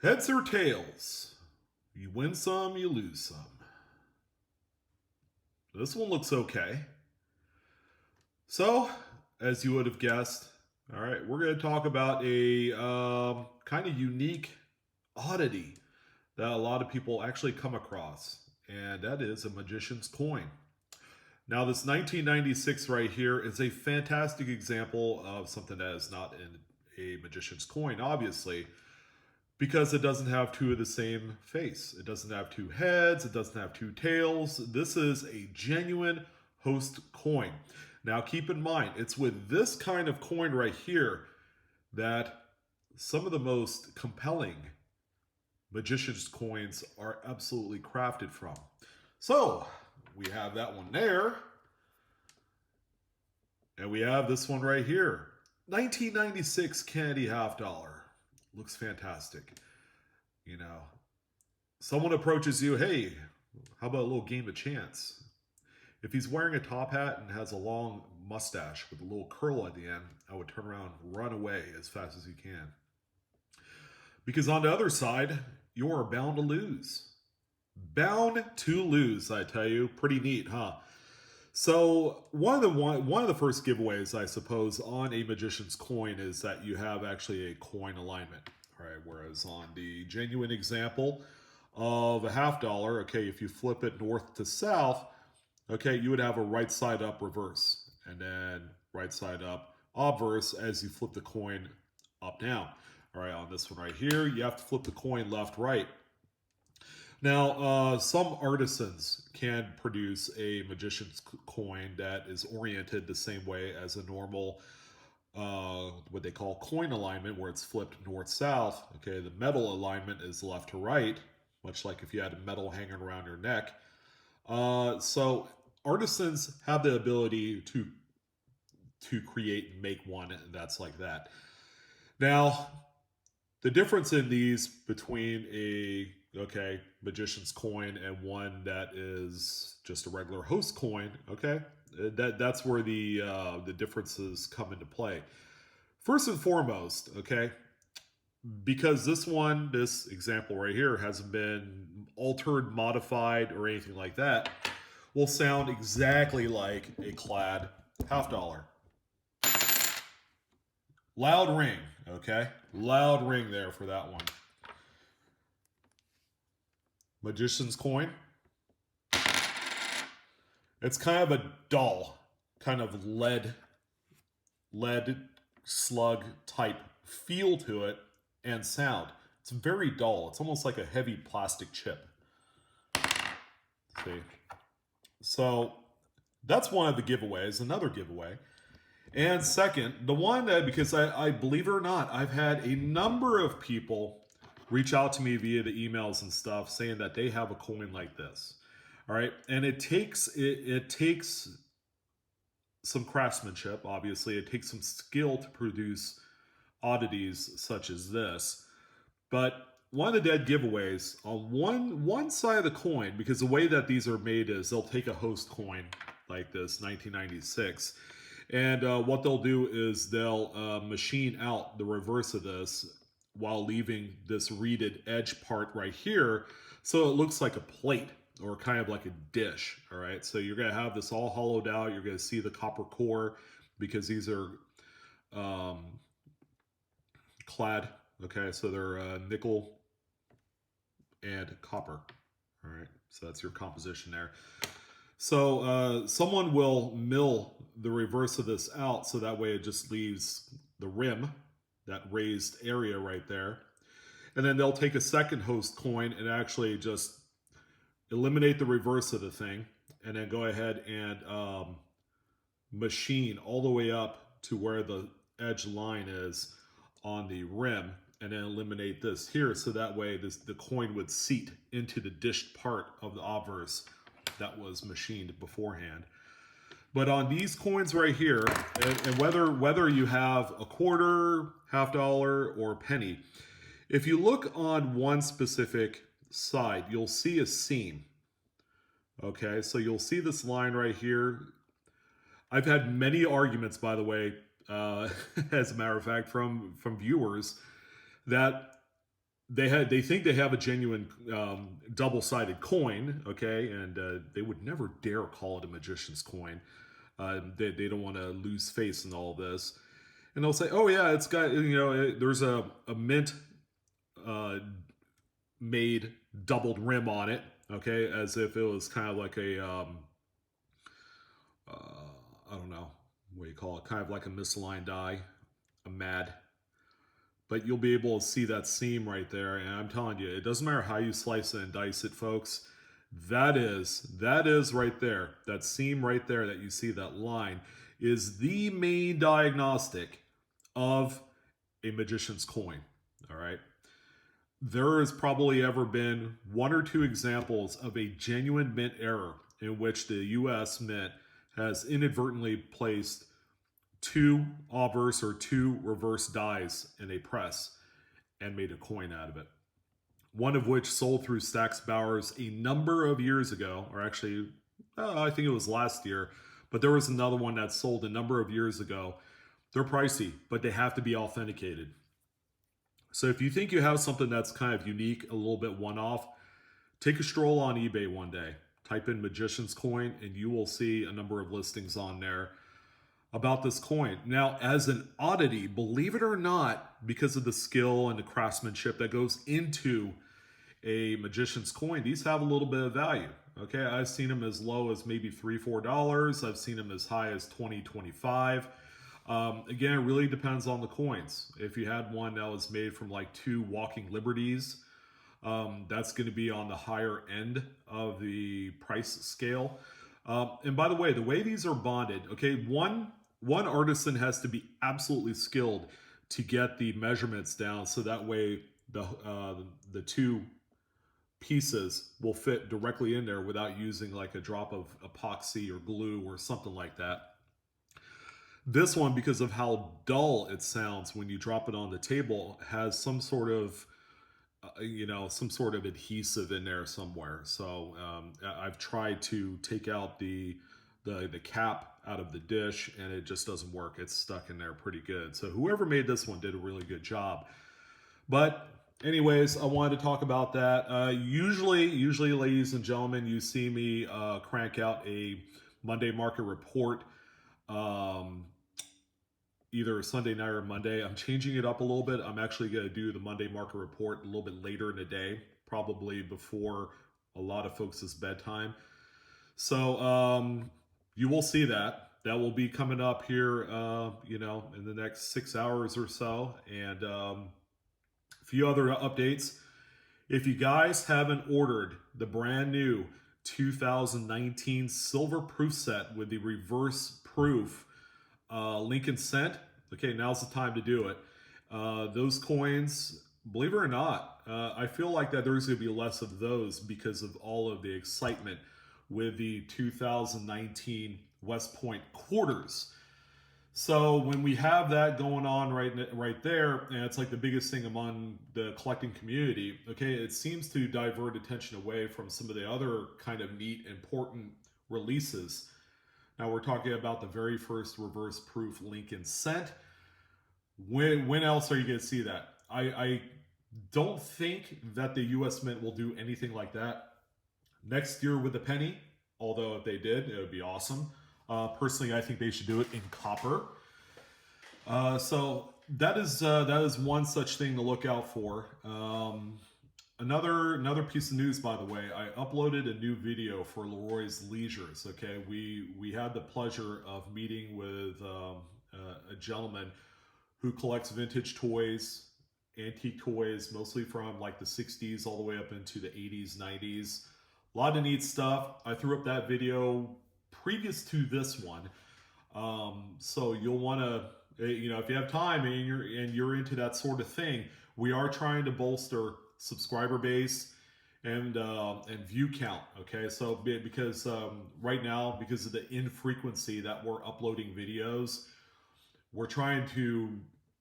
Heads or tails? You win some, you lose some. This one looks okay. So, as you would have guessed, all right, we're going to talk about a kind of unique oddity that a lot of people actually come across, and that is a magician's coin. Now, this 1996 right here is a fantastic example of something that is not in a magician's coin, obviously, because it doesn't have two of the same face. It doesn't have two heads, it doesn't have two tails. This is a genuine host coin. Now, keep in mind, it's with this kind of coin right here that some of the most compelling magician's coins are absolutely crafted from. So, we have that one there, and we have this one right here. 1996 Kennedy half dollar. Looks fantastic. You know, someone approaches you, hey, how about a little game of chance? If he's wearing a top hat and has a long mustache with a little curl at the end, I would turn around and run away as fast as you can. Because on the other side, you're bound to lose. Bound to lose, I tell you. Pretty neat, huh? So one of the first giveaways, I suppose, on a magician's coin is that you have actually a coin alignment, right? Whereas on the genuine example of a half dollar, okay, if you flip it north to south, okay, you would have a right side up reverse, and then right side up obverse as you flip the coin up down. All right, on this one right here, you have to flip the coin left right. Now, some artisans can produce a magician's coin that is oriented the same way as a normal, what they call coin alignment, where it's flipped north-south. Okay, the metal alignment is left to right, much like if you had a metal hanging around your neck. So artisans have the ability to create and make one that's like that. Now, the difference in these between a magician's coin and one that is just a regular host coin, okay, that's where the differences come into play. First and foremost, okay, because this example right here hasn't been altered, modified, or anything like that, will sound exactly like a clad half dollar. Loud ring, okay? Loud ring there for that one. Magician's coin. It's kind of a dull, kind of lead slug type feel to it and sound. It's very dull. It's almost like a heavy plastic chip. See? So that's one of the giveaways. Another giveaway. And second, the one that, because I believe it or not, I've had a number of people reach out to me via the emails and stuff saying that they have a coin like this. All right. And it takes some craftsmanship, obviously. It takes some skill to produce oddities such as this. But one of the dead giveaways on one side of the coin, because the way that these are made is they'll take a host coin like this, 1996, and what they'll do is they'll machine out the reverse of this while leaving this reeded edge part right here, so it looks like a plate or kind of like a dish. All right, so you're going to have this all hollowed out. You're going to see the copper core because these are clad. Okay, so they're nickel and copper. All right, so that's your composition there. So someone will mill the reverse of this out so that way it just leaves the rim, that raised area right there. And then they'll take a second host coin and actually just eliminate the reverse of the thing and then go ahead and machine all the way up to where the edge line is on the rim and then eliminate this here so that way the coin would seat into the dished part of the obverse that was machined beforehand. But on these coins right here, and whether you have a quarter, half dollar, or penny, if you look on one specific side, you'll see a seam. Okay, so you'll see this line right here. I've had many arguments, by the way, as a matter of fact, from viewers that they think they have a genuine double-sided coin, okay, and they would never dare call it a magician's coin. They don't want to lose face in all this, and they'll say, "Oh yeah, it's got there's a mint uh, made doubled rim on it, okay, as if it was kind of like a I don't know what do you call it, kind of like a misaligned die, a mad." But you'll be able to see that seam right there, and I'm telling you, it doesn't matter how you slice it and dice it, folks. That is right there. That seam right there that you see, that line, is the main diagnostic of a magician's coin. All right. There has probably ever been one or two examples of a genuine mint error in which the US Mint has inadvertently placed two obverse or two reverse dies in a press and made a coin out of it. One of which sold through Stack's Bowers a number of years ago, or actually, I think it was last year, but there was another one that sold a number of years ago. They're pricey, but they have to be authenticated. So if you think you have something that's kind of unique, a little bit one-off, take a stroll on eBay one day. Type in Magician's Coin, and you will see a number of listings on there about this coin. Now, as an oddity, believe it or not, because of the skill and the craftsmanship that goes into a magician's coin, these have a little bit of value. Okay, I've seen them as low as maybe $3-4. I've seen them as high as $20-25. Again, it really depends on the coins. If you had one that was made from like two Walking Liberties, that's going to be on the higher end of the price scale. And by the way these are bonded, okay, one artisan has to be absolutely skilled to get the measurements down, so that way the two pieces will fit directly in there without using like a drop of epoxy or glue or something like that. This one, because of how dull it sounds when you drop it on the table, has some sort of some sort of adhesive in there somewhere. So I've tried to take out the cap out of the dish, and it just doesn't work. It's stuck in there pretty good. So whoever made this one did a really good job. But anyways, I wanted to talk about that. Usually, ladies and gentlemen, you see me crank out a Monday market report. Either Sunday night or Monday. I'm changing it up a little bit. I'm actually going to do the Monday market report a little bit later in the day, probably before a lot of folks' bedtime. So you will see that. That will be coming up here, in the next 6 hours or so. And a few other updates. If you guys haven't ordered the brand new 2019 silver proof set with the reverse proof Lincoln Cent, okay, now's the time to do it. Those coins, believe it or not, I feel like that there's going to be less of those because of all of the excitement with the 2019 West Point quarters. So when we have that going on right there, and it's like the biggest thing among the collecting community, okay, it seems to divert attention away from some of the other kind of neat, important releases. Now we're talking about the very first reverse proof Lincoln Cent. When else are you going to see that? I don't think that the US Mint will do anything like that next year with the penny, although if they did, it would be awesome. Personally, I think they should do it in copper. So that is one such thing to look out for. Another piece of news, by the way, I uploaded a new video for Leroy's Leisures. Okay, we had the pleasure of meeting with a gentleman who collects vintage toys, antique toys, mostly from like the 60s all the way up into the 80s, 90s. A lot of neat stuff. I threw up that video previous to this one. So you'll want to, if you have time and you're into that sort of thing, we are trying to bolster subscriber base and view count. Okay, so because right now, because of the infrequency that we're uploading videos, we're trying to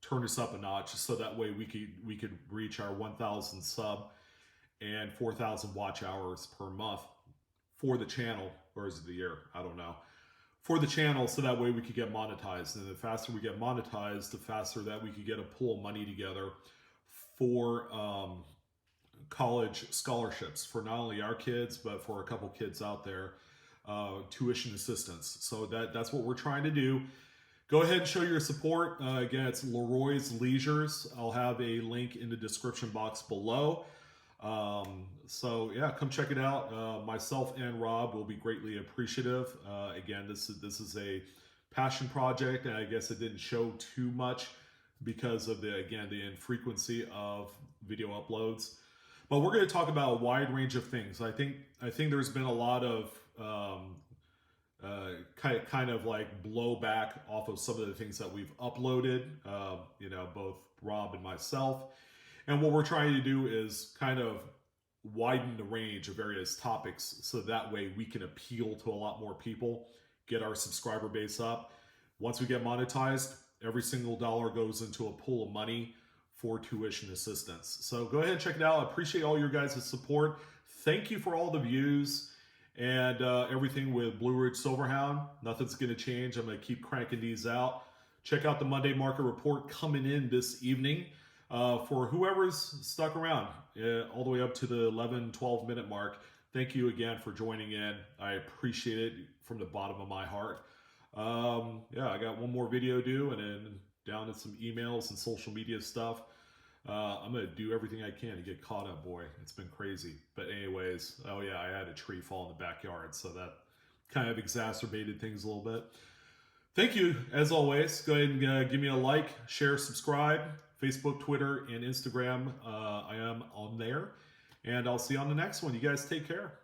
turn this up a notch so that way we could reach our 1,000 sub and 4,000 watch hours per month for the channel, or is it the year? I don't know. For the channel, so that way we could get monetized. And the faster we get monetized, the faster that we could get a pool of money together for college scholarships for not only our kids, but for a couple kids out there, tuition assistance. So that's what we're trying to do. Go ahead and show your support. Again, it's Leroy's Leisures. I'll have a link in the description box below. So yeah, come check it out. Myself and Rob will be greatly appreciative. Again, this is a passion project, and I guess it didn't show too much because of the infrequency of video uploads. But we're going to talk about a wide range of things. I think there's been a lot of kind of like blowback off of some of the things that we've uploaded. Both Rob and myself. And what we're trying to do is kind of widen the range of various topics so that way we can appeal to a lot more people, get our subscriber base up. Once we get monetized, every single dollar goes into a pool of money for tuition assistance. So go ahead and check it out. I appreciate all your guys' support. Thank you for all the views and everything with Blue Ridge Silverhound. Nothing's going to change. I'm going to keep cranking these out. Check out the Monday Market Report coming in this evening. For whoever's stuck around all the way up to the 11-12 minute mark, thank you again for joining in. I appreciate it from the bottom of my heart. I got one more video due and then down to some emails and social media stuff. I'm going to do everything I can to get caught up, boy. It's been crazy. But anyways, oh yeah, I had a tree fall in the backyard, so that kind of exacerbated things a little bit. Thank you, as always. Go ahead and give me a like, share, subscribe. Facebook, Twitter, and Instagram. I am on there. And I'll see you on the next one. You guys take care.